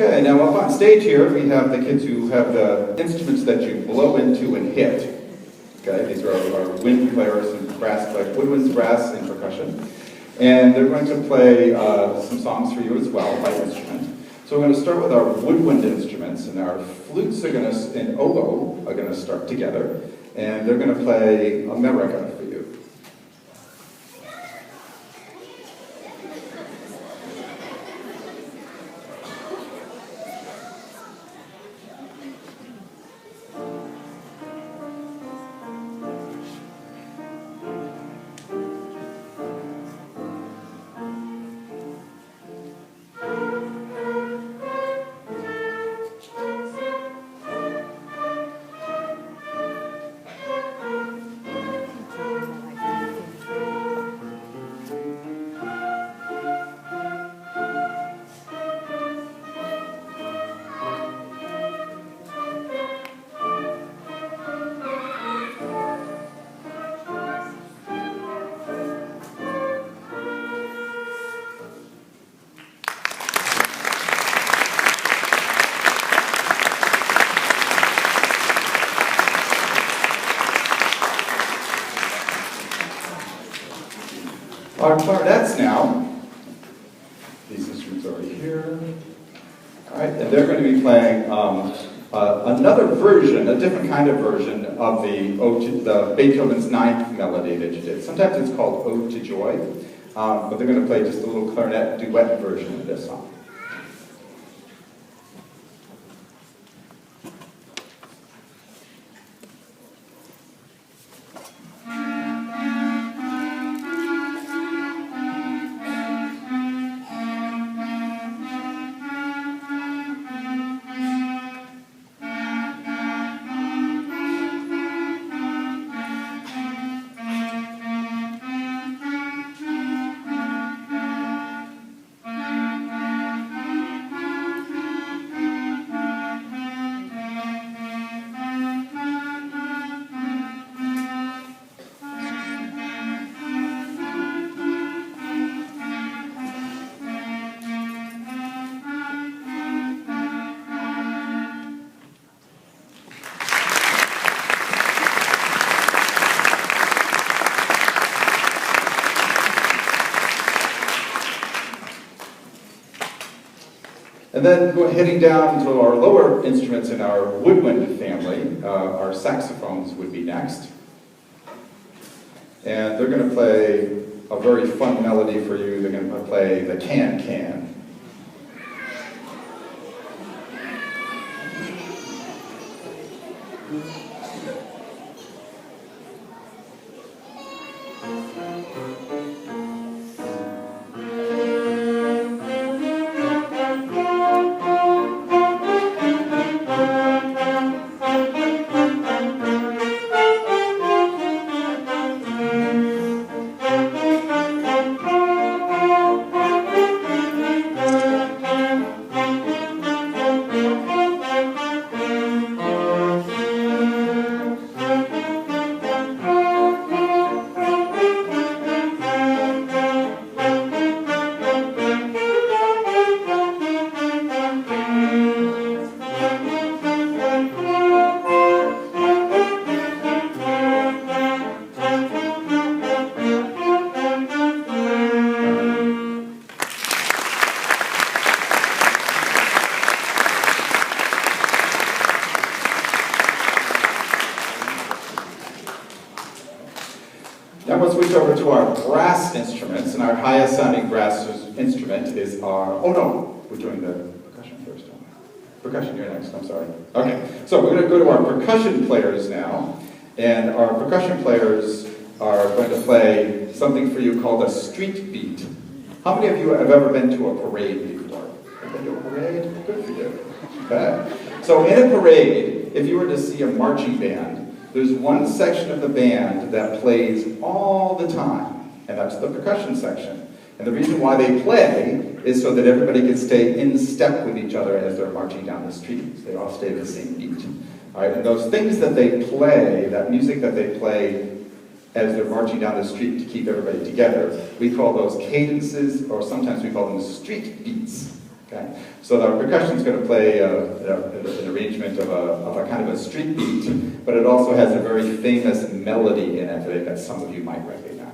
Okay, now up on stage here, we have the kids who have the instruments that you blow into and hit. Okay, these are our wind players and brass players, woodwinds, brass, and percussion. And they're going to play some songs for you as well by instrument. So we're going to start with our woodwind instruments, and our flutes are going to, and oboe are going to start together, and they're going to play America for you. Our clarinets now, these instruments are here, all right, and they're going to be playing another version, a different kind of version of the Beethoven's Ninth Melody that you did. Sometimes it's called Ode to Joy, but they're going to play just a little clarinet duet version of this song. And then we're heading down to our lower instruments in our woodwind family. Our saxophones would be next. And they're going to play a very fun melody for you. They're going to play the can-can. Now we'll switch over to our brass instruments, and our highest sounding brass instrument is our, oh no, we're doing the percussion first, don't we? Percussion, you're next, I'm sorry. Okay, so we're going to go to our percussion players now, and our percussion players are going to play something for you called a street beat. How many of you have ever been to a parade before? Have been to a parade? Good for you. Okay. So in a parade, if you were to see a marching band, there's one section of the band that plays all the time, and that's the percussion section. And the reason why they play is so that everybody can stay in step with each other as they're marching down the street. They all stay the same beat. All right, and those things that they play, that music that they play as they're marching down the street to keep everybody together, we call those cadences, or sometimes we call them street beats. Okay? So our percussion is going to play an arrangement of a kind of a street beat, but it also has a very famous melody in it that some of you might recognize.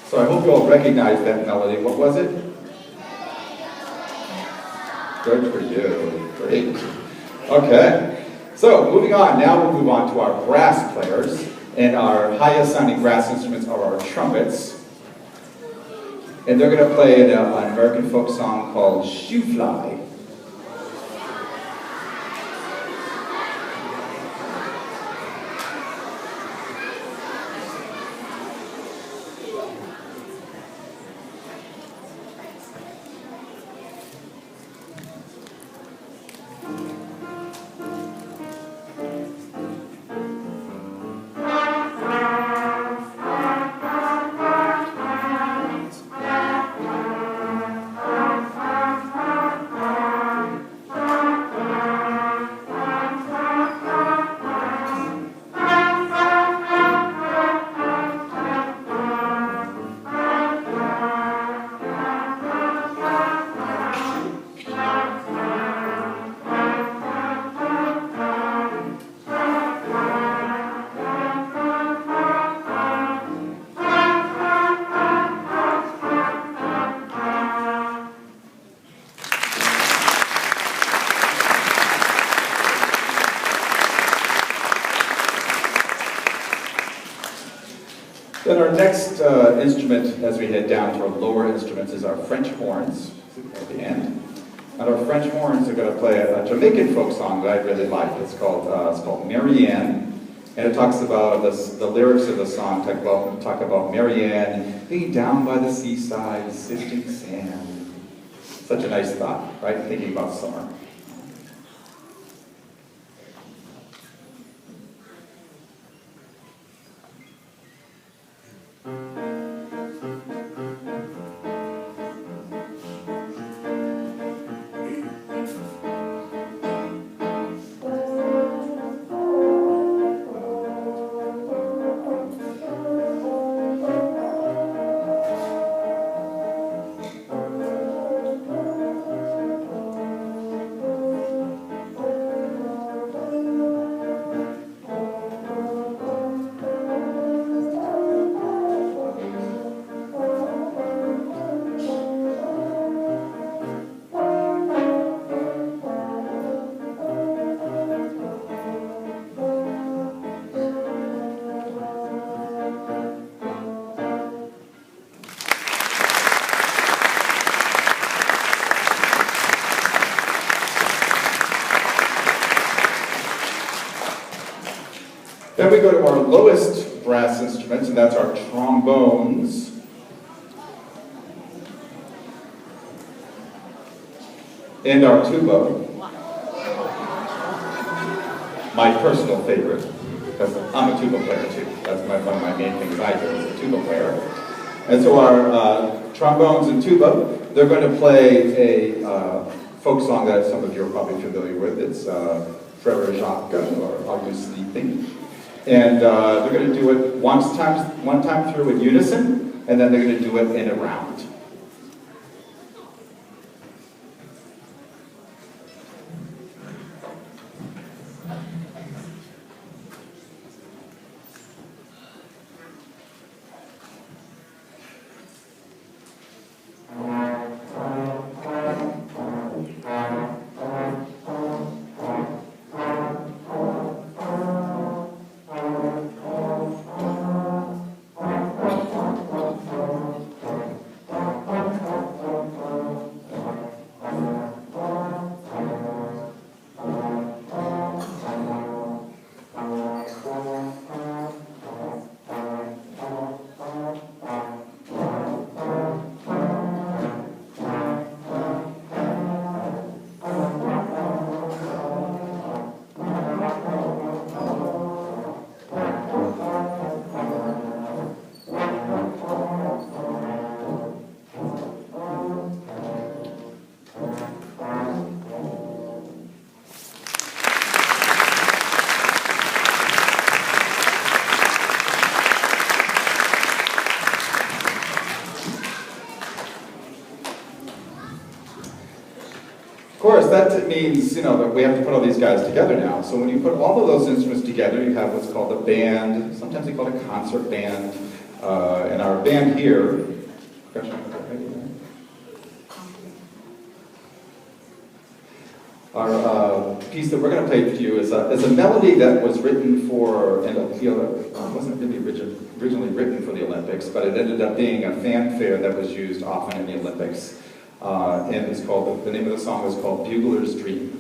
So I hope you all recognize that melody. What was it? Good for you. Great. Okay. So moving on. Now we'll move on to our brass players. And our highest sounding brass instruments are our trumpets. And they're going to play an American folk song called Shoe Fly. Then our next instrument, as we head down to our lower instruments, is our French horns at the end. And our French horns are going to play a Jamaican folk song that I really like. It's called Marianne, and it talks about the lyrics of the song talk about Marianne being down by the seaside, sifting sand. Such a nice thought, right? Thinking about summer. Then we go to our lowest brass instruments, and that's our trombones. And our tuba. My personal favorite, because I'm a tuba player too. That's one of my main things I do as a tuba player. And so our trombones and tuba, they're going to play a folk song that some of you are probably familiar with. It's Frère Jacques, or Are You Sleeping? And they're going to do it one time through in unison, and then they're going to do it in a round. it means, that we have to put all these guys together now. So when you put all of those instruments together, you have what's called a band. Sometimes they call it a concert band. And our band here, our piece that we're going to play for you is a melody that was written for, and it wasn't really originally written for the Olympics, but it ended up being a fanfare that was used often in the Olympics. And it's called, the name of the song is called Bugler's Dream.